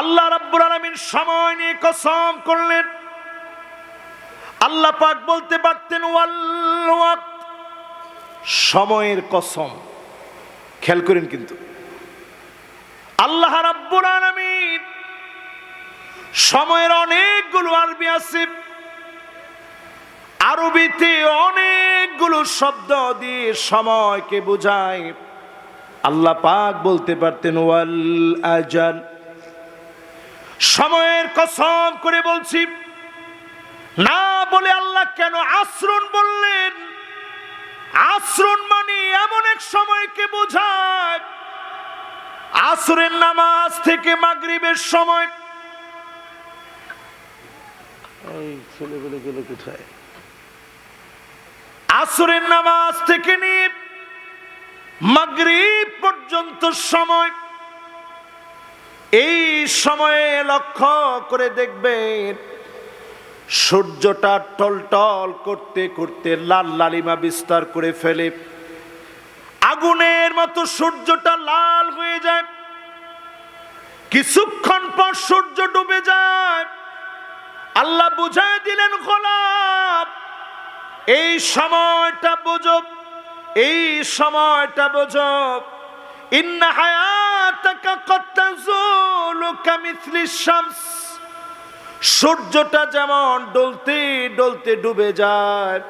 আল্লাহ রাব্বুল আলামিন সময় নিয়ে কসম করলেন। আল্লাহ পাক বলতে পারতেন ওয়াল ওয়াক্ত, সময়ের কসম। খেয়াল করেন, কিন্তু আল্লাহ রাব্বুল আলামিন সময়ের অনেকগুলো আরবি আছে, আরবিতে অনেকগুলো শব্দ দিয়ে সময়কে বোঝায়। আল্লাহ পাক বলতে পারতেন ওয়াল আজাল, সময়ের কসম করে বলছি। না বলে আল্লাহ কেন আসরুন বললেন? আসরুন মানে এমন এক সময়কে বোঝায়, আসরের নামাজ থেকে মাগরিবের সময়। এই ছেলেগুলো গেল কোথায়? আসরের নামাজ থেকে নিয়ে মাগরিব পর্যন্ত সময়, এই সময়ে লক্ষ্য করে দেখবেন সূর্যটা টলটল করতে করতে লাল লালিমা বিস্তার করে ফেলে। আগুনের মতো সূর্যটা লাল হয়ে যায়, কিছুক্ষণ পর সূর্য ডুবে যায়। আল্লাহ বুঝায় দিলেন গোলাম, এই সময়টা বোঝো, এই সময়টা বোঝো। ইন্না হায়াতাকা কদ তাযুলু কামিথলিশ শামস, সূর্যটা যেমন ডলতে ডলতে ডুবে যায়,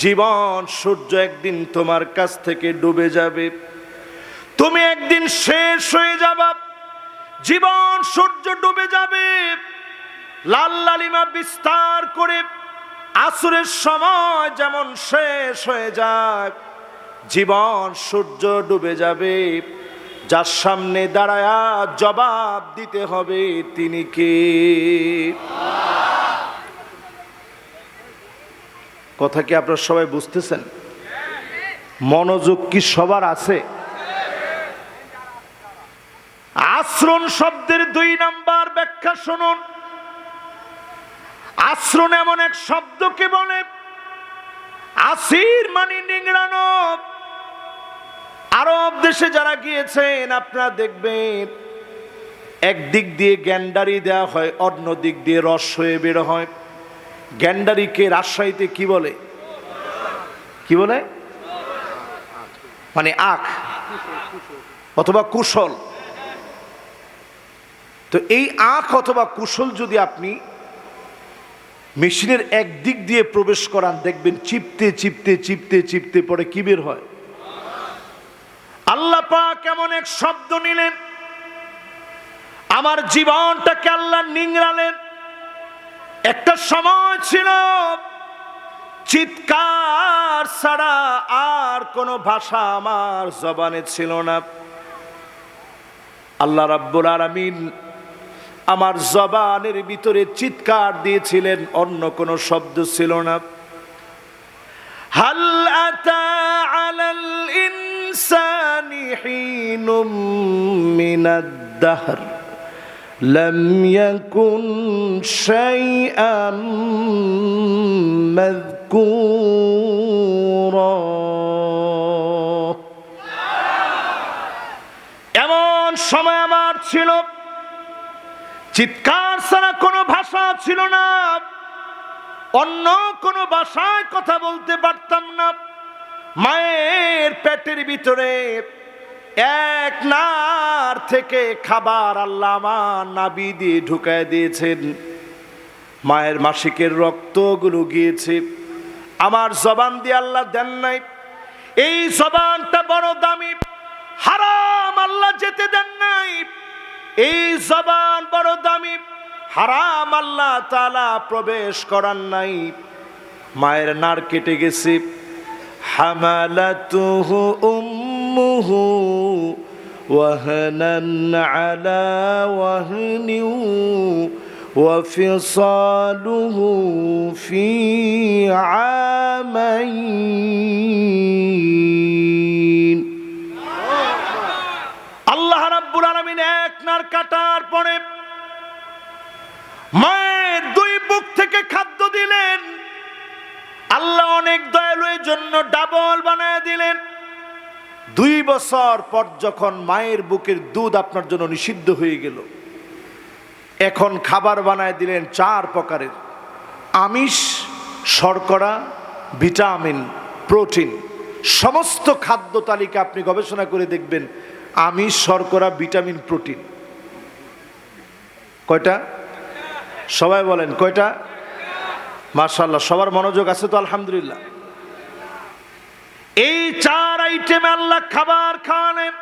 জীবন সূর্য একদিন তোমার কাছ থেকে ডুবে যাবে, তুমি একদিন শেষ হয়ে যাবা। জীবন সূর্য ডুবে যাবে, লাল লালিমা বিস্তার করে আসরের সময় যেমন শেষ হয়ে যায়, জীবন সূর্য ডুবে যাবে। যার সামনে দাঁড়ায়া জবাব দিতে হবে তিনি কে? কথা কি আপনারা সবাই বুঝতেছেন? মনোযোগ কি সবার আছে? আসরুন শব্দের 2 নাম্বার ব্যাখ্যা শুনুন। আসরুন এমন এক শব্দকে বলে, আসির মানে নিংড়ানো। আরব দেশে যারা গিয়েছেন আপনারা দেখবেন একদিক দিয়ে গ্যান্ডারি দেওয়া হয়, অন্য দিক দিয়ে রস হয়ে বের হয়। গ্যান্ডারিকে রাজশাহীতে কি বলে? কি বলে? মানে আখ অথবা কুশল। তো এই আখ অথবা কুশল যদি আপনি মেশিনের একদিক দিয়ে প্রবেশ করান, দেখবেন চিপতে চিপতে চিপতে চিপতে পরে কি বের হয়? আল্লাহ পাক এমন এক শব্দ নিলেন, আমার জীবনটাকে আল্লাহ নিংড়ালেন। একটা সময় ছিল চিৎকার ছাড়া আর কোনো ভাষা আমার জবানে ছিল না। আল্লাহ রাব্বুল আলামিন আমার জবানের ভিতরে চিৎকার দিয়েছিলেন, অন্য কোনো শব্দ ছিল না। হাল আতা আলাল ইনসানি হিনুম মিনাদ দাহর লাম ইয়াকুন শাইআম মাযকুরা। এমন সময় আমার ছিল, চিৎকার ছাড়া কোনো ভাষা ছিল না, অন্য কোনো ভাষায় কথা বলতে পারতাম না। মায়ের পেটের ভিতরে এক নার থেকে খাবার আল্লাহ আমার নাভি দিয়ে ঢুকায় দিয়েছেন। মায়ের মাসিকের রক্তগুলো গিয়েছে, আমার জবান দিয়ে আল্লাহ দেন নাই। এই জবানটা বড় দামি, হারাম আল্লাহ যেতে দেন নাই। এই জবান বড় দামি, হারাম আল্লাহ তাআলা প্রবেশ করান নাই। মায়ের নার কেটে গেছে। হামালাতুহু উম্মুহু ওয়াহনান আলা ওয়াহনিন ওয়া ফিসালুহু ফি আমাইন। আল্লাহ রাব্বুল আলামিন এক নার কাটার পরে মায়ের 2 বুক থেকে খাদ্য দিলেন। আল্লাহ অনেক দয়ালু, এর জন্য ডাবল বানায় দিলেন। 2 বছর পর যখন মায়ের বুকের দুধ আপনার জন্য নিষিদ্ধ হয়ে গেল, এখন খাবার বানায় দিলেন 4 প্রকারের, আমিষ, শর্করা, ভিটামিন, প্রোটিন। সমস্ত খাদ্য তালিকা আপনি গবেষণা করে দেখবেন, আমিষ, শর্করা, ভিটামিন, প্রোটিন। কয়টা? সবাই বলেন কয়টা? মাশাআল্লাহ, সবার মনোযোগ আছে তো আলহামদুলিল্লাহ। এই 4 আইটেমে আল্লাহ খাবার খাওয়ালেন।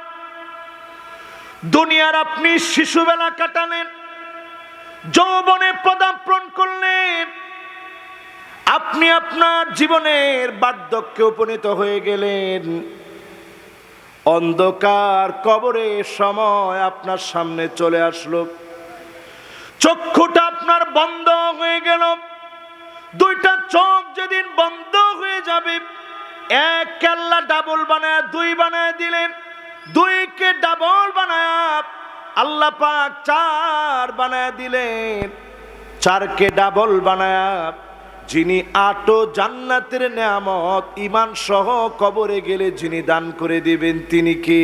দুনিয়ার আপনি শিশুবেলা কাটালেন, যৌবনে পদার্পণ করলেন, আপনি আপনার জীবনের বার্ধক্যে উপনীত হয়ে গেলেন। অন্ধকার কবরের সময় আপনার সামনে চলে আসলো, চক্ষুটা আপনার বন্ধ হয়ে গেল। 2টা চোখ যেদিন বন্ধ হয়ে যাবে, 1 কে আল্লাহ ডাবল বানায় 2 বানায় দিলেন, 2 কে ডাবল বানায় আল্লাহ পাক 4 বানায় দিলেন, 4 কে ডাবল বানায় যিনি 8 জান্নাতের নেয়ামত ঈমান সহ কবরে গেলে যিনি দান করে দিবেন তিনি কে?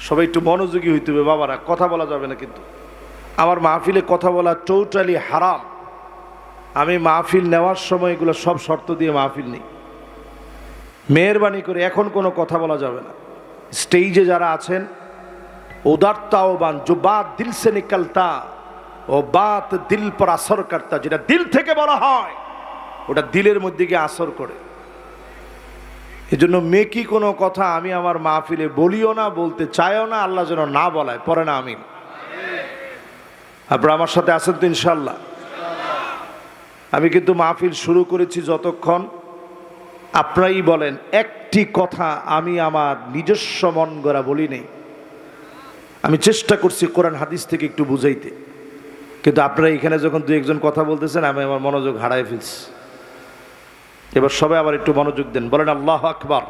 সবাই একটু মনোযোগী হইতে হবে বাবারা, কথা বলা যাবে না কিন্তু। আমার মাহফিলে কথা বলা টোটালি হারাম। আমি মাহফিল নেওয়ার সময় এগুলো সব শর্ত দিয়ে মাহফিল নেই। মেহরবানি করে এখন কোনো কথা বলা যাবে না। স্টেজে যারা আছেন, উদারতা ও বান जो बात दिल से निकलता ও বাত দিল পর আসর করতা, যেটা দিল থেকে বলা হয় ওটা দিলের মধ্যে গিয়ে আসর করে। এজন্য মেকি কোনো কথা আমি আমার মাহফিলে বলিও না, বলতে চাইও না, আল্লাহ যেন না বলায়। পরে না আমিন। আপনারা আমার সাথে আছেন তো ইনশাল্লাহ? আমি কিন্তু মাহফিল শুরু করেছি, যতক্ষণ আপনারাই বলেন একটি কথা আমি আমার নিজস্ব মন গড়া বলি নেই। আমি চেষ্টা করছি কোরআন হাদিস থেকে একটু বুঝাইতে, কিন্তু আপনারা এখানে যখন 2-1 কথা বলতেছেন আমি আমার মনোযোগ হারায় ফেলছি। এবার সবাই আবার একটু মনোযোগ দেন, বলেন আল্লাহু আকবার।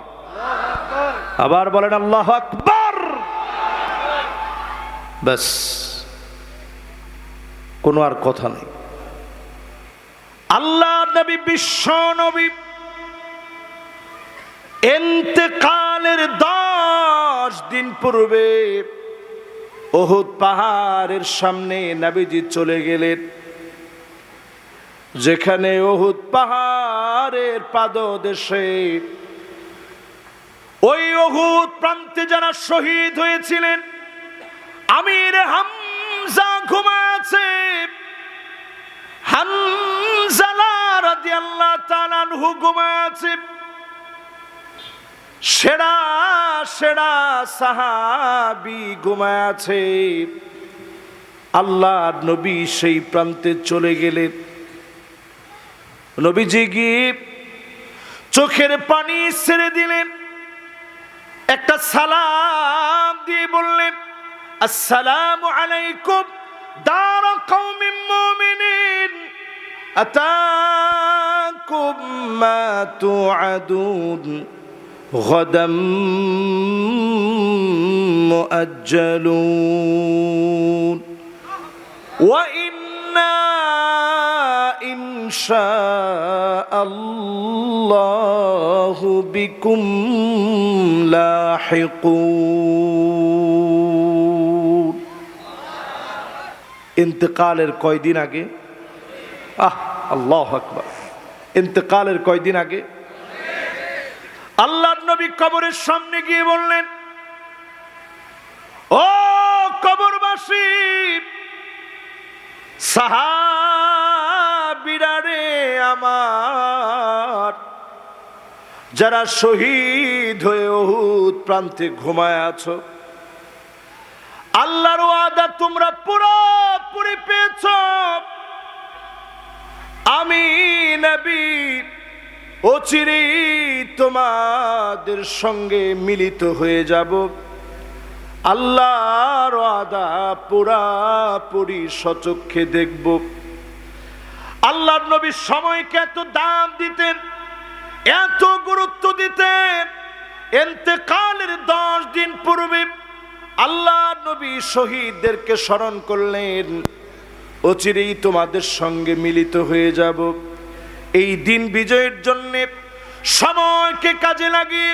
আবার বলেন আল্লাহু আকবার। ব্যাস, কোনো আর কথা নেই। আল্লাহ নবী, বিশ্ব নবী ইন্তেকালের 10 দিন পূর্বে উহুদ পাহাড়ের সামনে নবীজি চলে গেলেন, যেখানে উহুদ পাহাড়ের পাদদেশে ওই উহুদ প্রান্তে যারা শহীদ হয়েছিলেন, আমির হামজা ঘুমায় আছে, হানজালা রাদিয়াল্লাহু তাআলা আনহু ঘুমায় আছে, সেরা সেরা সাহাবী ঘুমায় আছে। আল্লাহর নবী সেই প্রান্তে চলে গেলেন। নবীজি গিয়ে চোখের পানি ছেড়ে দিলেন, একটা সালাম দিয়ে বললেন, আসসালামু আলাইকুম দার কওমিন মুমিনিন আতাকুম মা তুআদুন গাদাম মুআজ্জালুন ওয়া ইন্না ইনশাআল্লাহু বিকুম লাহিকুন। ইন্তেকালের কয়দিন আগে, আল্লাহু আকবার, ইন্তেকালের কয়দিন আগে আল্লাহর নবী কবরের সামনে গিয়ে বললেন, ও কবরবাসী সাহাবীরা রে আমার, যারা শহীদ হয়ে উহুদ প্রান্তে ঘুমায় আছো, আল্লাহর ওয়াদা তোমরা পুরোপুরি পেয়েছ। আমি নবী অচিরেই তোমাদের সঙ্গে মিলিত হয়ে যাব। আল্লাহর ওয়াদা পুরাপুরি সচক্ষে দেখব। আল্লাহর নবী সময়কে এত দাম দিতেন, এত গুরুত্ব দিতেন। ইন্তেকালের 10 দিন পূর্বে আল্লাহর নবী শহীদদেরকে স্মরণ করলেন, অচিরেই তোমাদের সঙ্গে মিলিত হয়ে যাব। এই দিন বিজয়ের জন্য সময়কে কাজে লাগিয়ে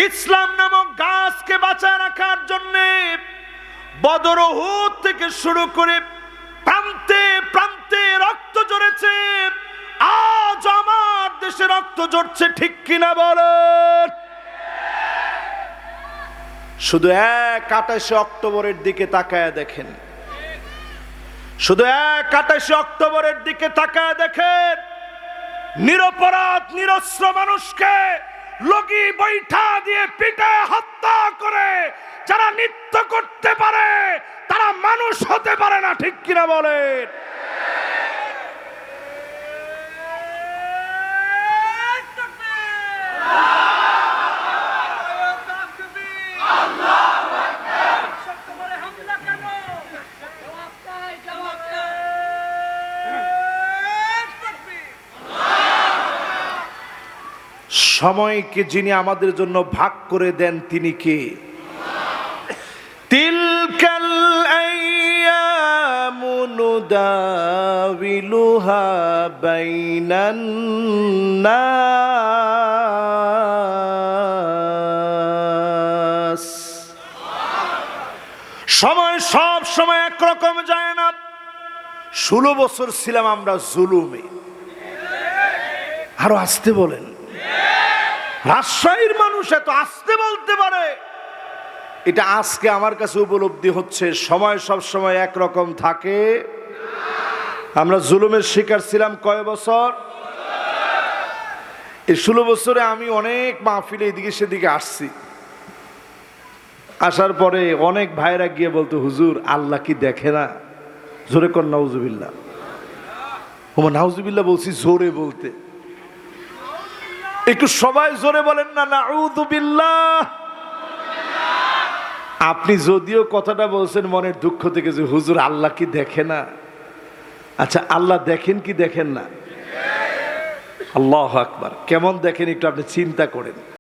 ইসলাম নামক গাছকে বাঁচায় রাখার জন্য বদর উহুদ থেকে শুরু করে প্রান্তে প্রান্তে রক্ত ঝরেছে, আজ আমার দেশে রক্ত ঝরছে, ঠিক কিনা বলেন? শুধু 28 অক্টোবরের দিকে তাকায় দেখেন, শুধু 28 অক্টোবরের দিকে তাকায় দেখেন, নিরপরাধ নিরস্ত্র মানুষকে লগি বৈঠা দিয়ে পিটে হত্যা করে যারা নৃত্য করতে পারে তারা মানুষ হতে পারে না, ঠিক কিনা বলেন? সময়কে যিনি আমাদের জন্য ভাগ করে দেন তিনি কে? তিলকাল আইয়ামু নুদাবিলুহা বাইনান নাস। সময় সব সময় একরকম যায় না। 16 বছর ছিলাম আমরা জুলুমে। আরো আসতে বলেন। রাজশাহীর মানুষ এত আসতে বলতে পারে, এটা আজকে আমার কাছে উপলব্ধি হচ্ছে। সময় সব সময় একরকম থাকে। আমরা জুলুমের শিকার ছিলাম কয় বছর? এই 16 বছরে আমি অনেক মাহফিলে এদিকে সেদিকে আসছি। আসার পরে অনেক ভাইরা গিয়ে বলতো, হুজুর আল্লাহ কি দেখে না? জোরে কর নাউজুবিল্লাহ। ওমা নাউজুবিল্লাহ বলছি জোরে বলতে, একটু সবাই জোরে বলেন না নাউযুবিল্লাহ। আপনি যদিও কথাটা বলছেন মনের দুঃখ থেকে যে হুজুর আল্লাহ কি দেখে না, আচ্ছা আল্লাহ দেখেন কি দেখেন না? আল্লাহু আকবার। কেমন দেখেন একটু আপনি চিন্তা করেন।